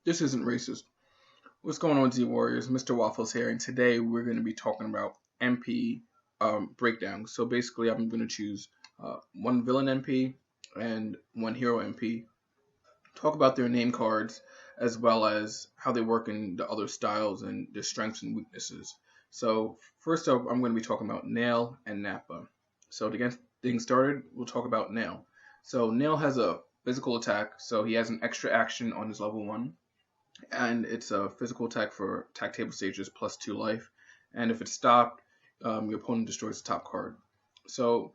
This isn't racist. What's going on, Z Warriors? MrWaffles here, and today we're going to be talking about MP breakdown. So basically, I'm going to choose one villain MP and one hero MP. Talk about their name cards as well as how they work in the other styles and their strengths and weaknesses. So first up, I'm going to be talking about Nail and Nappa. So to get things started, we'll talk about Nail. So Nail has a physical attack, so he has an extra action on his level 1, and it's a physical attack for attack table stages plus 2 life. And if it's stopped, your opponent destroys the top card. So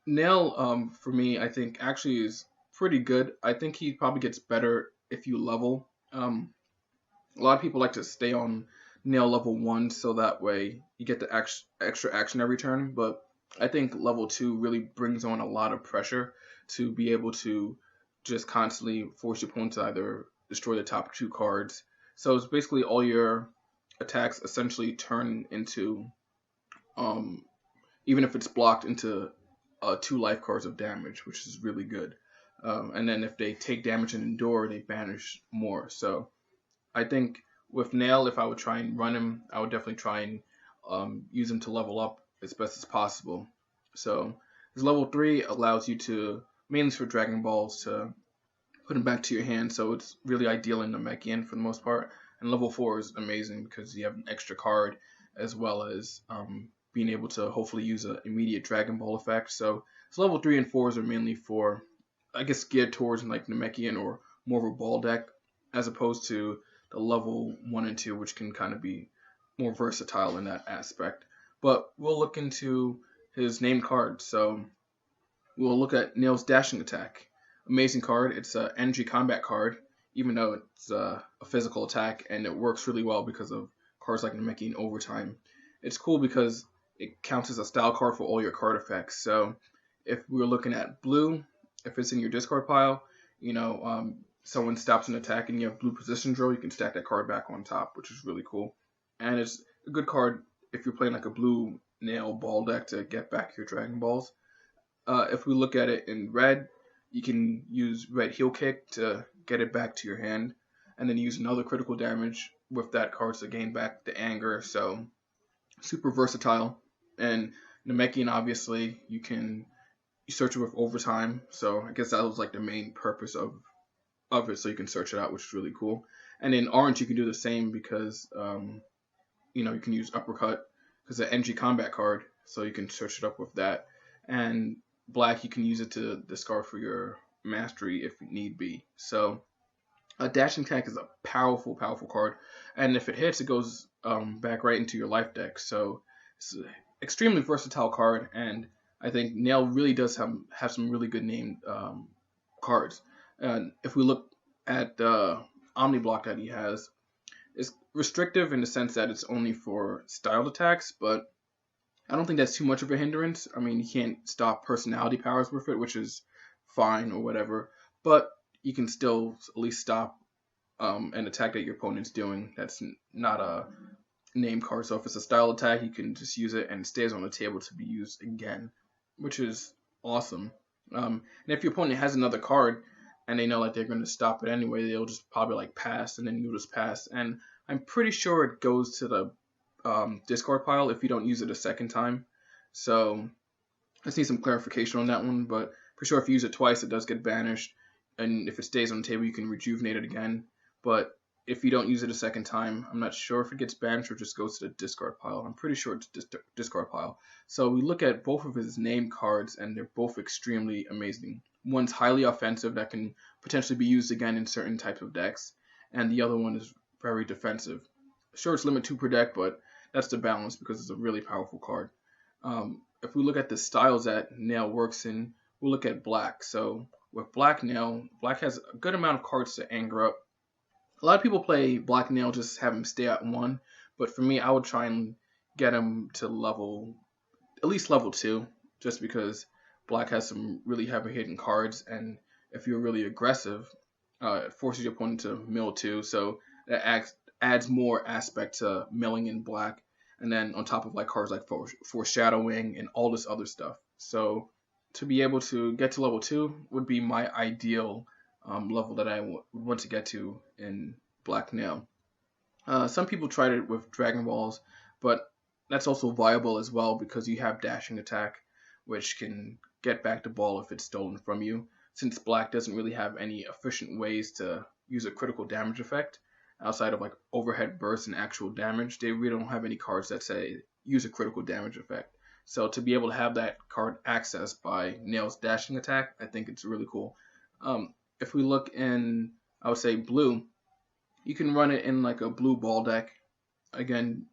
Nail, for me, I think actually is pretty good. I think he probably gets better if you level. A lot of people like to stay on Nail level 1 so that way you get the extra action every turn. But I think level 2 really brings on a lot of pressure to be able to just constantly force your opponent to either destroy the top 2 cards. So it's basically all your attacks essentially turn into, um, even if it's blocked, into 2 life cards of damage, which is really good. And then if they take damage and endure, they banish more. So I think with Nail, if I would try and run him, I would definitely try and use him to level up as best as possible. So his level 3 allows you to, mainly for Dragon Balls, to put him back to your hand. So it's really ideal in the Namekian for the most part. And level 4 is amazing because you have an extra card as well as being able to hopefully use an immediate Dragon Ball effect. So level 3 and 4s are mainly for, I guess, geared towards like Namekian or more of a ball deck, as opposed to the level 1 and 2, which can kind of be more versatile in that aspect. But we'll look into his name card. So we'll look at Nail's dashing attack. Amazing card. It's an energy combat card, even though it's a physical attack, and it works really well because of cards like Namekian Overtime. It's cool because it counts as a style card for all your card effects. So if we were looking at blue, if it's in your discard pile, someone stops an attack and you have blue position draw, you can stack that card back on top, which is really cool. And it's a good card if you're playing like a blue Nail ball deck to get back your Dragon Balls. If we look at it in red, you can use red heel kick to get it back to your hand, and then use another critical damage with that card to gain back the anger. So super versatile. And Namekian, obviously, you search it with overtime. So I guess that was like the main purpose of it. So you can search it out, which is really cool. And in orange, you can do the same because you can use uppercut because it's an NG combat card, so you can search it up with that. And black, you can use it to discard for your mastery if need be. So a dashing attack is a powerful, powerful card, and if it hits, it goes back right into your life deck. So it's an extremely versatile card, and I think Nail really does have some really good named cards. And if we look at the Omni block that he has, it's restrictive in the sense that it's only for styled attacks, but I don't think that's too much of a hindrance. I mean, you can't stop personality powers with it, which is fine or whatever, but you can still at least stop an attack that your opponent's doing that's not a name card. So if it's a style attack, you can just use it and it stays on the table to be used again, which is awesome. And if your opponent has another card and they know like they're going to stop it anyway, they'll just probably like pass, and then you'll just pass. And I'm pretty sure it goes to the discard pile if you don't use it a second time. So I just need some clarification on that one, but for sure if you use it twice, it does get banished, and if it stays on the table, you can rejuvenate it again. But if you don't use it a second time, I'm not sure if it gets banished or just goes to the discard pile. I'm pretty sure it's discard pile. So we look at both of his name cards, and they're both extremely amazing. One's highly offensive that can potentially be used again in certain types of decks, and the other one is very defensive. Sure, it's limit 2 per deck, but that's the balance because it's a really powerful card. If we look at the styles that Nail works in, we'll look at black. So with black Nail, black has a good amount of cards to anger up. A lot of people play black Nail, just have him stay at 1, but for me, I would try and get him to at least level 2, just because black has some really heavy hitting cards, and if you're really aggressive, it forces your opponent to mill 2, so that adds more aspect to milling in black, and then on top of like cards like foreshadowing and all this other stuff. So to be able to get to level 2 would be my ideal level that I would want to get to in Black Nail. Some people tried it with Dragon Balls, but that's also viable as well because you have dashing attack, which can get back the ball if it's stolen from you. Since Black doesn't really have any efficient ways to use a critical damage effect outside of like overhead burst and actual damage, they really don't have any cards that say use a critical damage effect. So to be able to have that card accessed by Nail's dashing attack, I think it's really cool. If we look in, I would say blue, you can run it in like a blue ball deck. Again,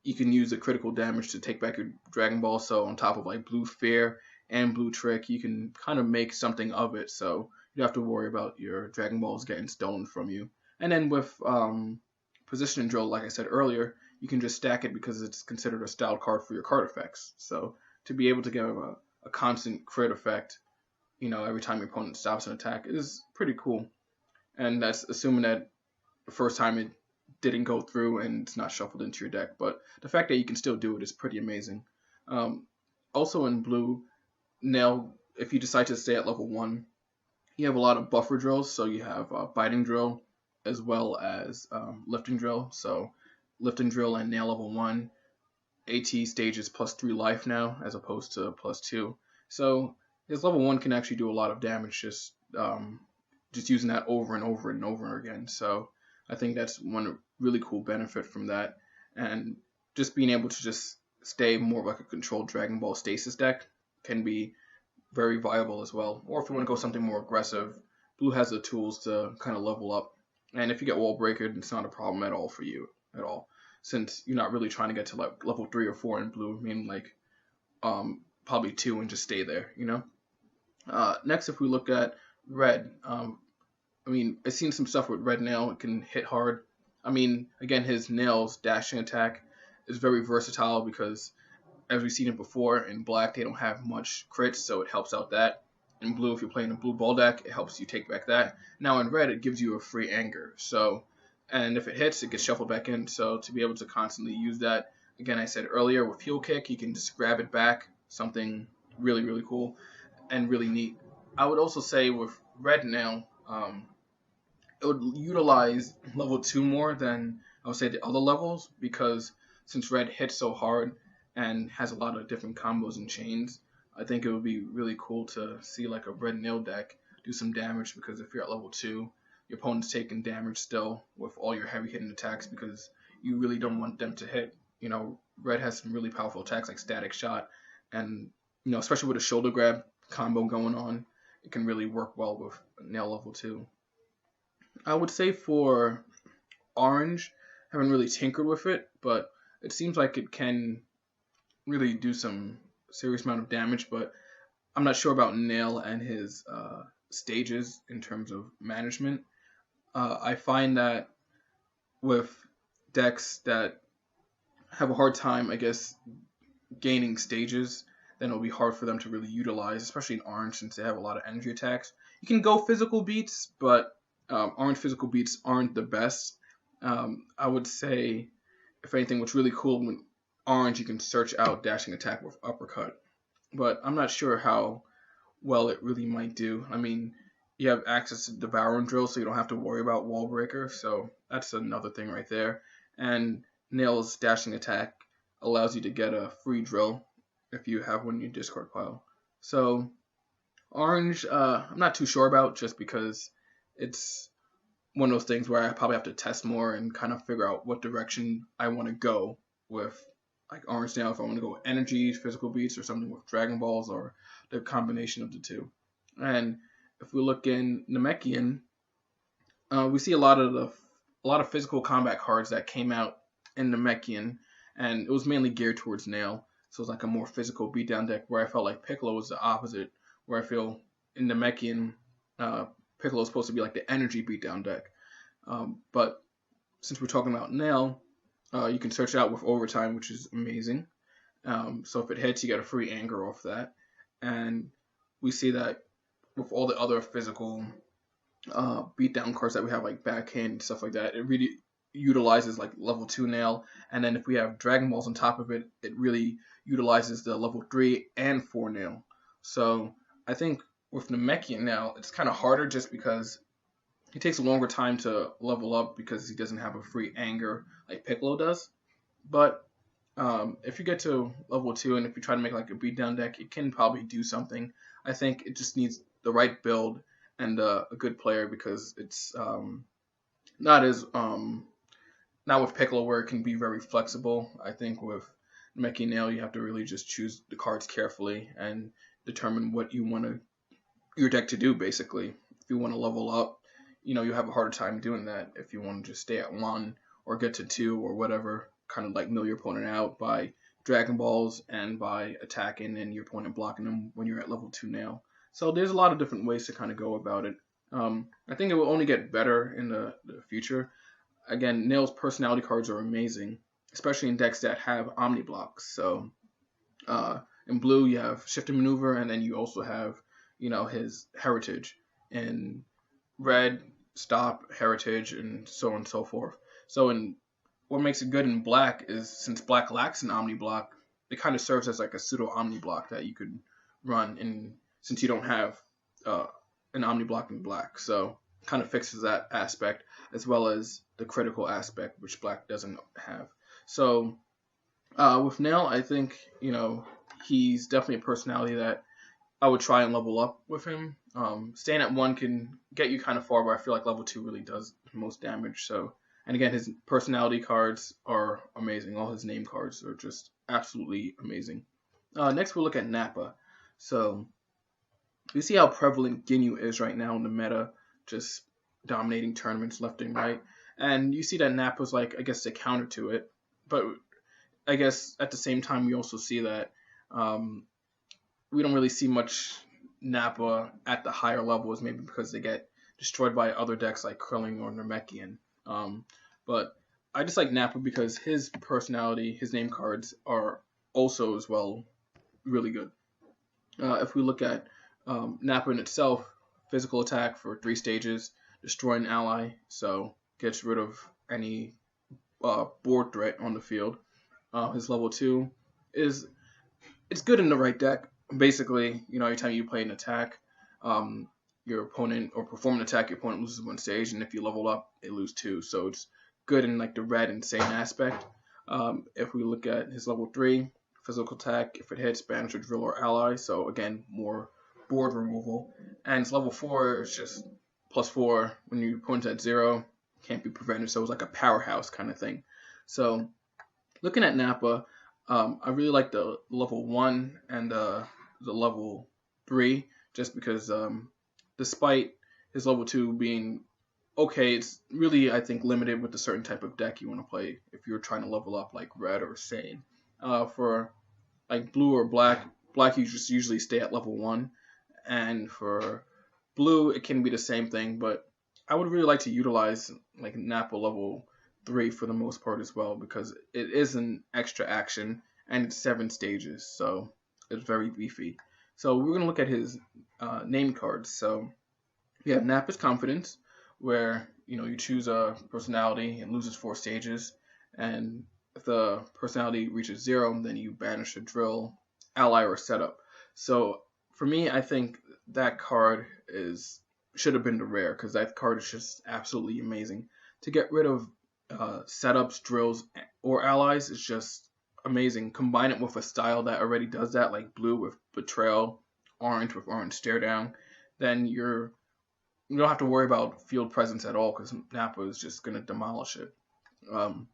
you can use the critical damage to take back your Dragon Ball. So on top of like Blue Fear and Blue Trick, you can kind of make something of it. So you don't have to worry about your Dragon Balls getting stolen from you. And then with Position Drill, like I said earlier, you can just stack it because it's considered a styled card for your card effects. So to be able to get a constant crit effect, every time your opponent stops an attack is pretty cool. And that's assuming that the first time it didn't go through and it's not shuffled into your deck. But the fact that you can still do it is pretty amazing. Also in blue, Nail, if you decide to stay at level 1, you have a lot of buffer drills. So you have Biting Drill as well as Lifting Drill. So Lifting Drill and Nail level 1, AT stage is +3 life now as opposed to +2. So his level 1 can actually do a lot of damage just using that over and over and over again. So I think that's one really cool benefit from that. And just being able to just stay more like a controlled Dragon Ball Stasis deck can be very viable as well. Or if you want to go something more aggressive, blue has the tools to kind of level up. And if you get Wall Breaker, it's not a problem at all for you at all. Since you're not really trying to get to like level 3 or 4 in blue, meaning like probably 2 and just stay there, Next, if we look at red, I've seen some stuff with Red Nail. It can hit hard. Again, his Nail's dashing attack is very versatile because, as we've seen it before, in black they don't have much crits, so it helps out that. In blue, if you're playing a blue ball deck, it helps you take back that. Now in red, it gives you a free anger. And if it hits, it gets shuffled back in. So to be able to constantly use that, again, I said earlier, with Heel Kick, you can just grab it back. Something really, really cool and really neat. I would also say with Red Nail, it would utilize level 2 more than I would say the other levels because since red hits so hard and has a lot of different combos and chains, I think it would be really cool to see like a red Nail deck do some damage because if you're at level 2, your opponent's taking damage still with all your heavy hitting attacks because you really don't want them to hit. Red has some really powerful attacks like Static Shot and, especially with a shoulder grab combo going on, it can really work well with Nail level 2. I would say for orange, I haven't really tinkered with it, but it seems like it can really do some serious amount of damage, but I'm not sure about Nail and his stages in terms of management. I find that with decks that have a hard time, I guess, gaining stages, then it'll be hard for them to really utilize, especially in orange since they have a lot of energy attacks. You can go physical beats, but orange physical beats aren't the best. I would say, if anything, what's really cool when orange, you can search out dashing attack with uppercut. But I'm not sure how well it really might do. You have access to Devouring Drill, so you don't have to worry about Wall Breaker. So that's another thing right there. And Nail's dashing attack allows you to get a free drill if you have one in your discard pile. So orange, I'm not too sure about just because it's one of those things where I probably have to test more and kind of figure out what direction I want to go with like orange Nail, if I want to go with energy, physical beats, or something with Dragon Balls, or the combination of the two. And if we look in Namekian, we see a lot of physical combat cards that came out in Namekian, and it was mainly geared towards Nail. So it's like a more physical beatdown deck where I felt like Piccolo was the opposite, where I feel in Namekian, Piccolo is supposed to be like the energy beatdown deck. But since we're talking about Nail, you can search it out with Overtime, which is amazing. So if it hits, you get a free anger off that. And we see that with all the other physical beatdown cards that we have, like Backhand and stuff like that, it really utilizes like level 2 Nail. And then if we have Dragon Balls on top of it, it really utilizes the level 3 and 4 Nail. So I think with Namekian now, it's kind of harder just because He takes a longer time to level up because he doesn't have a free anger like Piccolo does. But if you get to level 2 and if you try to make like a beatdown deck, it can probably do something. I think it just needs the right build and a good player because it's not as not with Piccolo where it can be very flexible. I think with Mickey Nail you have to really just choose the cards carefully and determine what you want your deck to do basically. If you want to level up, you have a harder time doing that. If you want to just stay at 1 or get to 2 or whatever, kind of like mill your opponent out by Dragon Balls and by attacking and your opponent blocking them when you're at level 2 Nail. So there's a lot of different ways to kind of go about it. I think it will only get better in the future. Again, Nail's personality cards are amazing, especially in decks that have Omni blocks. So in blue, you have Shift and Maneuver, and then you also have, his Heritage. In red, Stop, Heritage, and so on and so forth. So in what makes it good in black is since black lacks an Omni block, it kind of serves as like a pseudo Omni block that you could run in since you don't have uh, an Omni block in black. So kind of fixes that aspect as well as the critical aspect which black doesn't have. So with Nail, I think he's definitely a personality that I would try and level up with him. Staying at 1 can get you kind of far, but I feel like level 2 really does the most damage. So, and again, his personality cards are amazing. All his name cards are just absolutely amazing. Next, we'll look at Nappa. So, you see how prevalent Ginyu is right now in the meta, just dominating tournaments left and right. And you see that Nappa's like, I guess, the counter to it. But I guess at the same time, we also see that we don't really see much Nappa at the higher levels, maybe because they get destroyed by other decks like Krillin or Namekian. But I just like Nappa because his personality, his name cards are also as well really good. If we look at Nappa in itself, physical attack for 3 stages, destroy an ally, so gets rid of any board threat on the field. His level 2 is it's good in the right deck. Basically, anytime you play an attack, your opponent or perform an attack, your opponent loses 1 stage, and if you level up, they lose 2. So it's good in like the red insane aspect. If we look at his level 3, physical attack, if it hits, banish or drill or ally. So again, more board removal. And his level 4 is just +4 when your opponent's at 0, can't be prevented. So it's like a powerhouse kind of thing. So looking at Nappa, I really like the level 1 and the level 3 just because despite his level 2 being okay, it's really, I think, limited with a certain type of deck you want to play if you're trying to level up like red or sane. For like blue or black, you just usually stay at level 1. And for blue, it can be the same thing, but I would really like to utilize like Nappa level 3 for the most part as well because it is an extra action and it's 7 stages, so it's very beefy. So we're gonna look at his name cards. So we have Nappa's Confidence, where you choose a personality and loses 4 stages, and if the personality reaches 0, then you banish a drill, ally, or setup. So for me, I think that card should have been the rare because that card is just absolutely amazing. To get rid of setups, drills, or allies is just amazing. Combine it with a style that already does that, like blue with Betrayal, orange with Orange Stare Down, then you don't have to worry about field presence at all because Nappa is just going to demolish it. Um,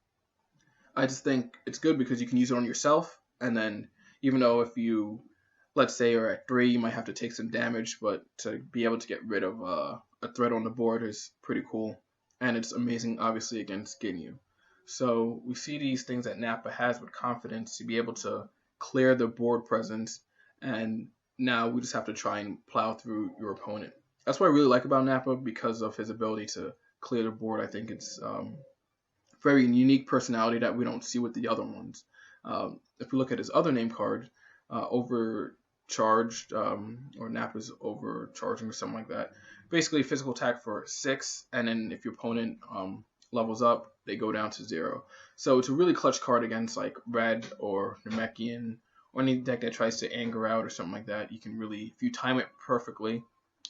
I just think it's good because you can use it on yourself, and then even though if you, let's say, are at 3, you might have to take some damage, but to be able to get rid of a threat on the board is pretty cool, and it's amazing, obviously, against Ginyu. So we see these things that Nappa has with confidence to be able to clear the board presence, and now we just have to try and plow through your opponent. That's what I really like about Nappa because of his ability to clear the board. I think it's very unique personality that we don't see with the other ones. If we look at his other name card, Overcharged, or Nappa's Overcharging or something like that. Basically, physical attack for 6, and then if your opponent levels up, they go down to 0. So it's a really clutch card against like Red or Namekian or any deck that tries to anger out or something like that. You can really, if you time it perfectly,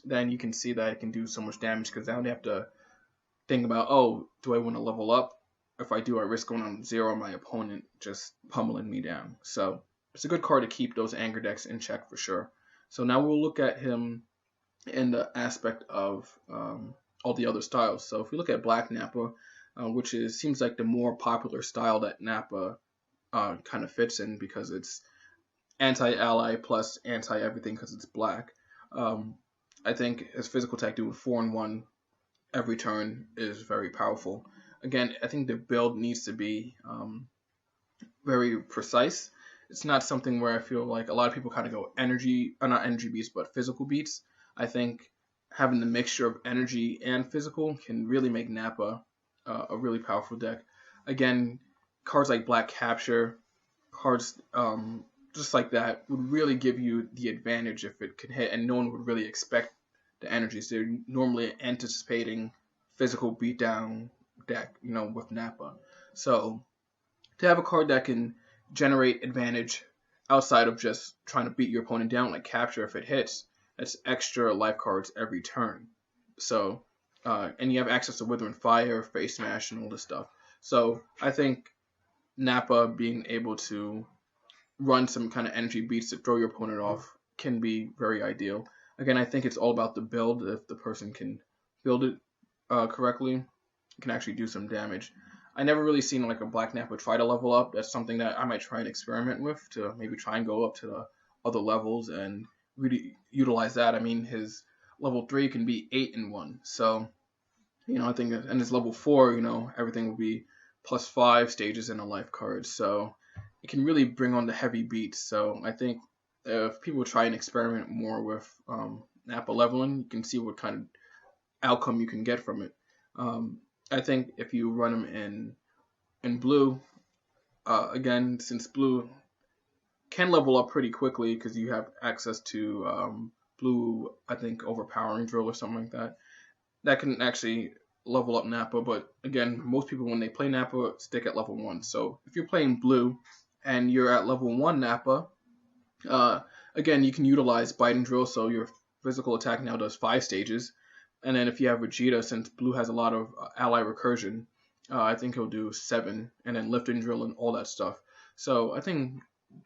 then you can see that it can do so much damage because now they have to think about, oh, do I want to level up? If I do, I risk going on 0 on my opponent just pummeling me down. So it's a good card to keep those anger decks in check for sure. So now we'll look at him in the aspect of all the other styles. So if we look at Black Nappa, which seems like the more popular style that Nappa kind of fits in because it's anti-ally plus anti-everything because it's black. Um, I think his physical attack doing 4 and 1 every turn is very powerful. Again, I think the build needs to be very precise. It's not something where I feel like a lot of people kind of go energy, not energy beats, but physical beats. I think having the mixture of energy and physical can really make Nappa a really powerful deck. Again, cards like Black Capture, cards just like that would really give you the advantage if it can hit, and no one would really expect the energies. They're normally anticipating physical beatdown deck, with Nappa. So to have a card that can generate advantage outside of just trying to beat your opponent down, like Capture, if it hits, that's extra life cards every turn. So, and you have access to Wither and Fire, Face Smash, and all this stuff. So I think Nappa being able to run some kind of energy beats to throw your opponent off can be very ideal. Again, I think it's all about the build. If the person can build it correctly, it can actually do some damage. I never really seen like a Black Nappa try to level up. That's something that I might try and experiment with to maybe try and go up to the other levels and really utilize that. I mean, his level 3 can be 8 and 1. So, I think, and his level 4, everything will be +5 stages and a life card. So it can really bring on the heavy beats. So I think if people try and experiment more with Nappa leveling, you can see what kind of outcome you can get from it. I think if you run him in blue, again, since blue can level up pretty quickly because you have access to blue, I think, overpowering drill or something like that. That can actually level up Nappa, but again, most people when they play Nappa stick at level 1. So if you're playing blue and you're at level 1 Nappa, again, you can utilize Bite and Drill, so your physical attack now does 5 stages. And then if you have Vegeta, since blue has a lot of ally recursion, I think he'll do 7, and then Lift and Drill and all that stuff. So I think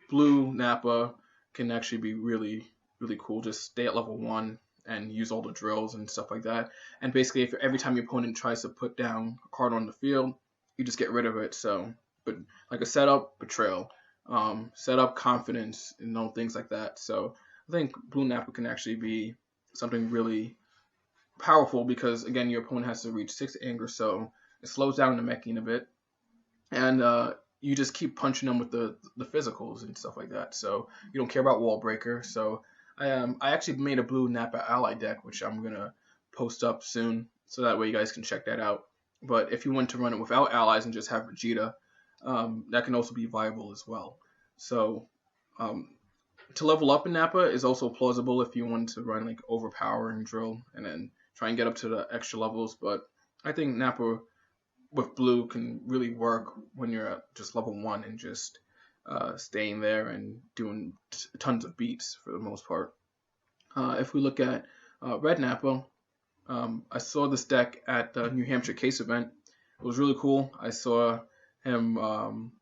blue Nappa can actually be really, really cool. Just stay at level 1 and use all the drills and stuff like that. And basically, if every time your opponent tries to put down a card on the field, you just get rid of it. So, but like a setup, Betrayal, setup, Confidence, and things like that. So I think blue Nappa can actually be something really powerful because again, your opponent has to reach 6 anger, so it slows down the meching a bit, and you just keep punching them with the physicals and stuff like that. So you don't care about Wall Breaker. So I actually made a blue Nappa ally deck, which I'm gonna post up soon, so that way you guys can check that out. But if you want to run it without allies and just have Vegeta, that can also be viable as well. So to level up in Nappa is also plausible if you want to run like overpowering drill and then try and get up to the extra levels. But I think Nappa with blue can really work when you're at just level 1 and just staying there and doing tons of beats for the most part. If we look at red Nappa, I saw this deck at the New Hampshire Case event. It was really cool. I saw him.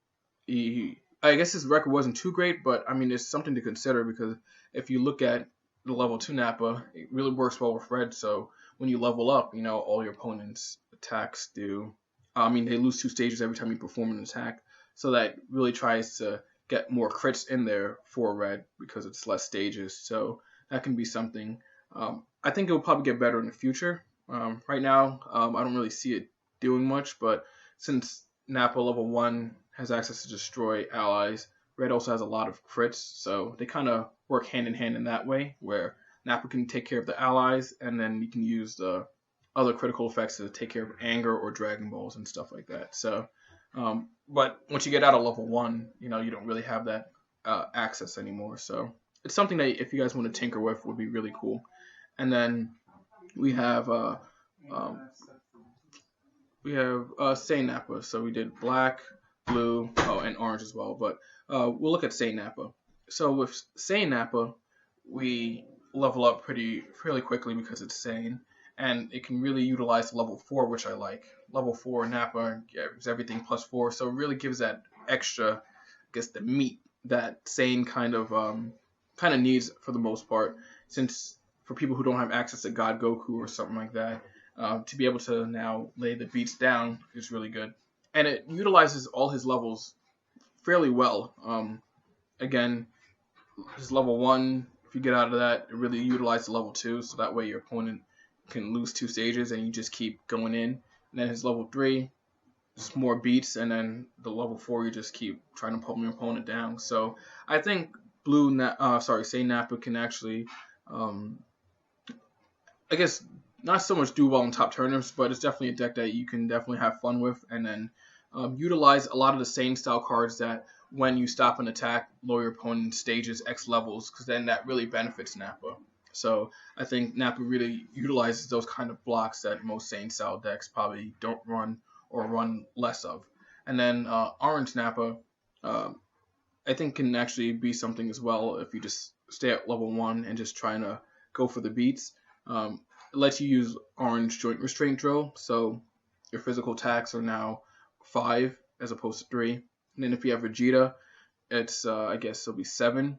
I guess his record wasn't too great, but I mean, it's something to consider because if you look at the level 2 Nappa, it really works well with red. So when you level up, all your opponent's attacks do. They lose 2 stages every time you perform an attack. So that really tries to get more crits in there for red because it's less stages. So that can be something. I think it will probably get better in the future. Right now, I don't really see it doing much, but since Nappa level 1 has access to destroy allies, red also has a lot of crits, so they kind of work hand in hand in that way, where Nappa can take care of the allies, and then you can use the other critical effects to take care of anger or Dragon Balls and stuff like that. So, but once you get out of level 1, you don't really have that access anymore. So it's something that if you guys want to tinker with would be really cool. And then we have Say Nappa. So we did black, blue, and orange as well. But we'll look at Say Nappa. So with Say Nappa, we level up fairly quickly because it's Saiyan. and it can really utilize level 4, which I like. Level 4 Nappa gives everything +4, so it really gives that extra, I guess, the meat that Sane kind of needs for the most part. Since for people who don't have access to God Goku or something like that, to be able to now lay the beats down is really good, and it utilizes all his levels fairly well. Again, his level 1, if you get out of that, it really utilizes level 2, so that way your opponent can lose 2 stages and you just keep going in. And then his level 3, just more beats, and then the level 4, you just keep trying to pull your opponent down. So I think Say Nappa can actually, I guess, not so much do well in top tournaments, but it's definitely a deck that you can definitely have fun with, and then utilize a lot of the same style cards that when you stop an attack, lower your opponent's stages X levels, because then that really benefits Nappa. So I think Nappa really utilizes those kind of blocks that most Sane style decks probably don't run or run less of. And then Orange Nappa, uh, I think can actually be something as well if you just stay at level 1 and just trying to go for the beats. It lets you use Orange Joint Restraint Drill, so your physical attacks are now 5 as opposed to 3. And then if you have Vegeta, it's I guess it'll be 7.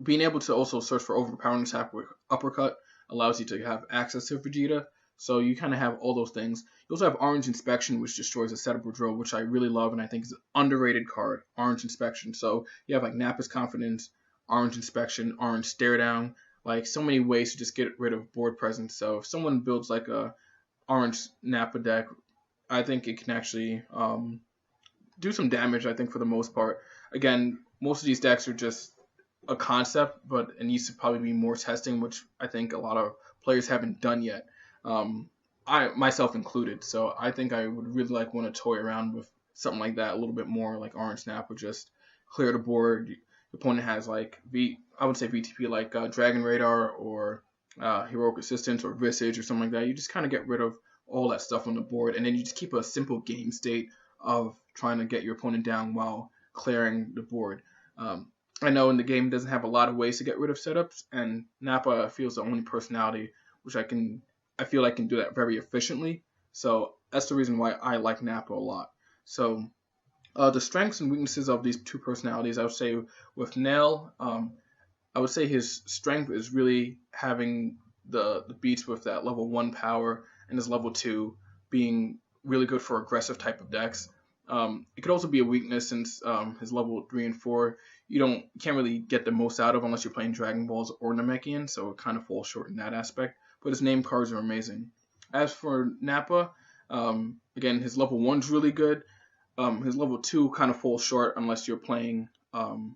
Being able to also search for overpowering attack with Uppercut allows you to have access to Vegeta. So you kind of have all those things. You also have Orange Inspection, which destroys a settable drill, which I really love and I think is an underrated card. Orange Inspection. So you have like Nappa's Confidence, Orange Inspection, Orange Stare Down, like so many ways to just get rid of board presence. So if someone builds like a Orange Nappa deck, I think it can actually do some damage. I think for the most part. Again, most of these decks are just a concept, but it needs to probably be more testing, which I think a lot of players haven't done yet. I myself included. So I think I would really want to toy around with something like that a little bit more, like Orange Snap would just clear the board. The opponent has like I would say VTP like Dragon Radar or Heroic Assistance or Visage or something like that. You just kind of get rid of all that stuff on the board, and then you just keep a simple game state of trying to get your opponent down while clearing the board. I know in the game doesn't have a lot of ways to get rid of setups, and Nappa feels the only personality which I feel I can do that very efficiently. So that's the reason why I like Nappa a lot. So the strengths and weaknesses of these two personalities, I would say with Nail, I would say his strength is really having the beats with that level 1 power, and his level 2 being really good for aggressive type of decks. It could also be a weakness since his level 3 and 4 you can't really get the most out of unless you're playing Dragon Balls or Namekian, so it kind of falls short in that aspect. But his name cards are amazing. As for Nappa, again, his level 1's really good. His level 2 kind of falls short unless you're playing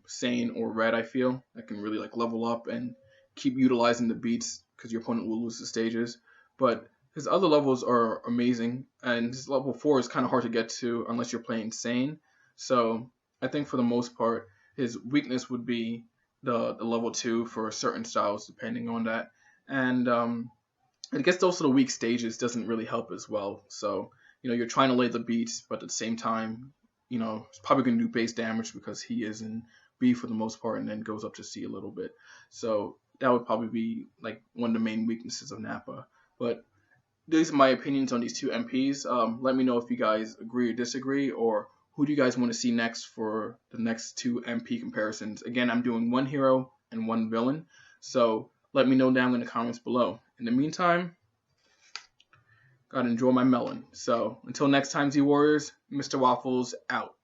Sane or Red, I feel. That can really level up and keep utilizing the beats because your opponent will lose the stages. But his other levels are amazing, and his level 4 is kind of hard to get to unless you're playing Sane. So I think for the most part, his weakness would be the level 2 for certain styles, depending on that. And I guess also the weak stages doesn't really help as well. So, you're trying to lay the beats, but at the same time, it's probably going to do base damage because he is in B for the most part and then goes up to C a little bit. So that would probably be one of the main weaknesses of Nappa. But these are my opinions on these two MPs. Let me know if you guys agree or disagree, or who do you guys want to see next for the next two MP comparisons. Again, I'm doing one hero and one villain, so let me know down in the comments below. In the meantime, gotta enjoy my melon. So until next time, Z Warriors, MrWaffles out.